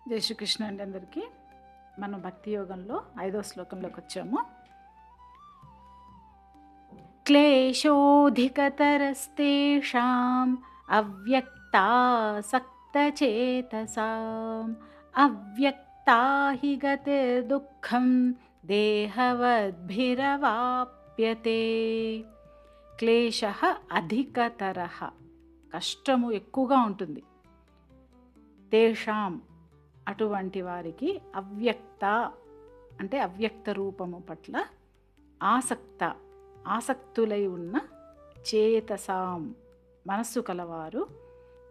జై శ్రీకృష్ణ అండి అందరికీ. మనం భక్తి యోగంలో 5వ శ్లోకంలోకి వచ్చాము. క్లేశోధికతరస్తేషాం అవ్యక్తాసక్తచేతసాం అవ్యక్తా హి గతిర్దుఃఖం దేహవద్భిరవాప్యతే. క్లేశః అధికతరః, కష్టము ఎక్కువగా ఉంటుంది. తేషాం, అటువంటి వారికి, అవ్యక్త అంటే అవ్యక్త రూపము పట్ల ఆసక్తులై ఉన్న, చేతసాం మనస్సు కలవారు,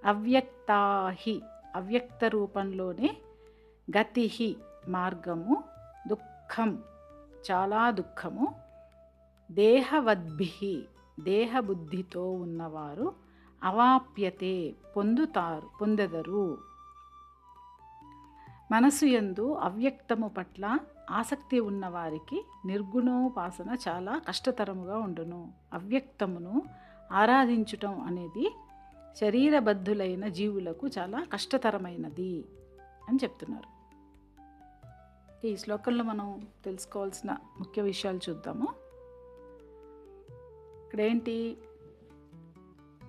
అవ్యక్తాహి అవ్యక్త రూపంలోనే, గతిహి మార్గము, దుఃఖం చాలా దుఃఖము, దేహవద్భి దేహబుద్ధితో ఉన్నవారు, అవాప్యతే పొందెదరు. మనసు యందు అవ్యక్తము పట్ల ఆసక్తి ఉన్నవారికి నిర్గుణోపాసన చాలా కష్టతరముగా ఉండును. అవ్యక్తమును ఆరాధించటం అనేది శరీరబద్ధులైన జీవులకు చాలా కష్టతరమైనది అని చెప్తున్నారు. ఈ శ్లోకంలో మనం తెలుసుకోవాల్సిన ముఖ్య విషయాలు చూద్దాము. ఇక్కడ ఏంటి,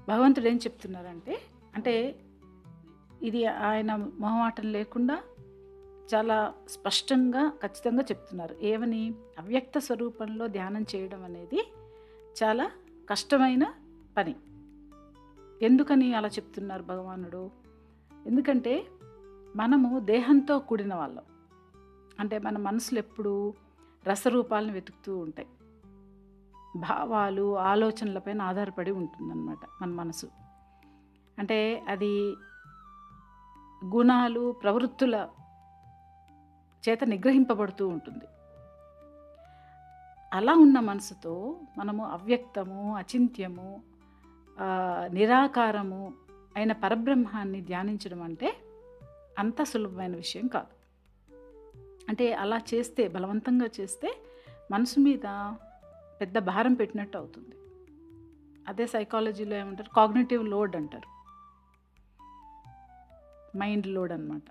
భగవంతుడు ఏం చెప్తున్నారంటే, అంటే ఇది ఆయన మొహమాటం లేకుండా చాలా స్పష్టంగా ఖచ్చితంగా చెప్తున్నారు. ఏమని, అవ్యక్త స్వరూపంలో ధ్యానం చేయడం అనేది చాలా కష్టమైన పని. ఎందుకని అలా చెప్తున్నారు భగవానుడు? ఎందుకంటే మనము దేహంతో కూడిన వాళ్ళం. అంటే మన మనసులు ఎప్పుడూ రసరూపాలను వెతుకుతూ ఉంటాయి. భావాలు, ఆలోచనలపైన ఆధారపడి ఉంటుందన్నమాట మన మనసు. అంటే అది గుణాలు, ప్రవృత్తుల చేత నిగ్రహింపబడుతూ ఉంటుంది. అలా ఉన్న మనసుతో మనము అవ్యక్తము, అచింత్యము, నిరాకారము అయిన పరబ్రహ్మాన్ని ధ్యానించడం అంటే అంత సులభమైన విషయం కాదు. అంటే అలా చేస్తే, బలవంతంగా చేస్తే మనసు మీద పెద్ద భారం పెట్టినట్టు అవుతుంది. అదే సైకాలజీలో ఏమంటారు, కాగ్నిటివ్ లోడ్ అంటారు, మైండ్ లోడ్ అన్నమాట.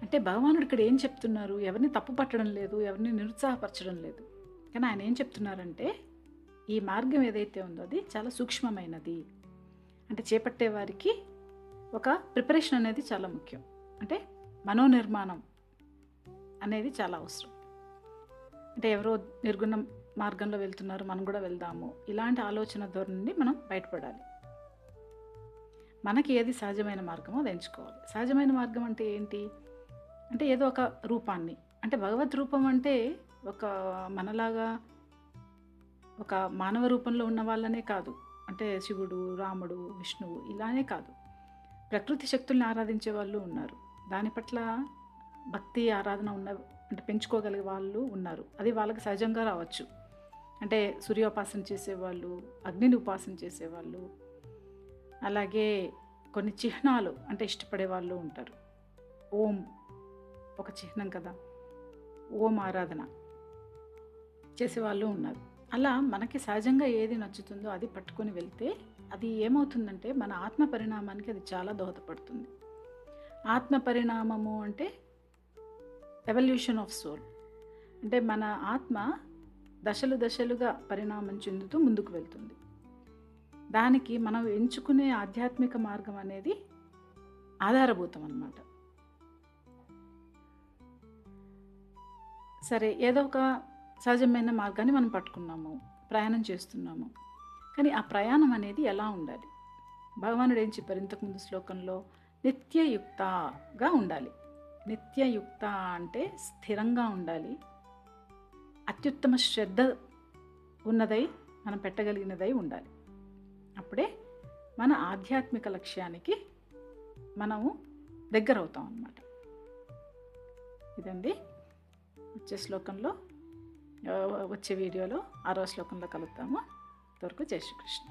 అంటే భగవానుడు ఇక్కడ ఏం చెప్తున్నారు, ఎవరిని తప్పు పట్టడం లేదు, ఎవరిని నిరుత్సాహపరచడం లేదు. కానీ ఆయన ఏం చెప్తున్నారంటే, ఈ మార్గం ఏదైతే ఉందో అది చాలా సూక్ష్మమైనది. అంటే చేపట్టే వారికి ఒక ప్రిపరేషన్ అనేది చాలా ముఖ్యం. అంటే మనోనిర్మాణం అనేది చాలా అవసరం. అంటే ఎవరో నిర్గుణ మార్గంలో వెళ్తున్నారు, మనం కూడా వెళ్దాము, ఇలాంటి ఆలోచన ధోరణి మనం బయటపడాలి. మనకి ఏది సహజమైన మార్గమో అది ఎంచుకోవాలి. సహజమైన మార్గం అంటే ఏంటి అంటే, ఏదో ఒక రూపాన్ని, అంటే భగవద్ రూపం అంటే ఒక మనలాగా ఒక మానవ రూపంలో ఉన్న వాళ్ళనే కాదు. అంటే శివుడు, రాముడు, విష్ణువు ఇలానే కాదు, ప్రకృతి శక్తుల్ని ఆరాధించే వాళ్ళు ఉన్నారు. దాని పట్ల భక్తి ఆరాధన అంటే పెంచుకోగలిగే వాళ్ళు ఉన్నారు. అది వాళ్ళకి సహజంగా రావచ్చు. అంటే సూర్యోపాసన చేసేవాళ్ళు, అగ్నిని ఉపాసన చేసేవాళ్ళు, అలాగే కొన్ని చిహ్నాలు అంటే ఇష్టపడే వాళ్ళు ఉంటారు. ఓం ఒక చిహ్నం కదా, ఓం ఆరాధన చేసేవాళ్ళు ఉన్నారు. అలా మనకి సహజంగా ఏది నచ్చుతుందో అది పట్టుకొని వెళ్తే అది ఏమవుతుందంటే మన ఆత్మ పరిణామానికి అది చాలా దోహదపడుతుంది. ఆత్మ పరిణామము అంటే ఎవల్యూషన్ ఆఫ్ సోల్. అంటే మన ఆత్మ దశలుగా పరిణామం చెందుతూ ముందుకు వెళ్తుంది. దానికి మనం ఎంచుకునే ఆధ్యాత్మిక మార్గం అనేది ఆధారభూతం అన్నమాట. సరే, ఏదో ఒక సహజమైన మార్గాన్ని మనం పట్టుకున్నాము, ప్రయాణం చేస్తున్నాము. కానీ ఆ ప్రయాణం అనేది ఎలా ఉండాలి? భగవానుడు ఏం చెప్పారు ఇంతకుముందు శ్లోకంలో? నిత్యయుక్తగా ఉండాలి. నిత్యయుక్త అంటే స్థిరంగా ఉండాలి, అత్యుత్తమ శ్రద్ధ ఉన్నదై మనం పెట్టగలిగినదై ఉండాలి. అప్పుడే మన ఆధ్యాత్మిక లక్ష్యానికి మనము దగ్గర అవుతాం అన్నమాట. ఇదండి వచ్చే వీడియోలో 6వ శ్లోకంలో కలుద్దాము. అంతవరకు జై శ్రీకృష్ణ.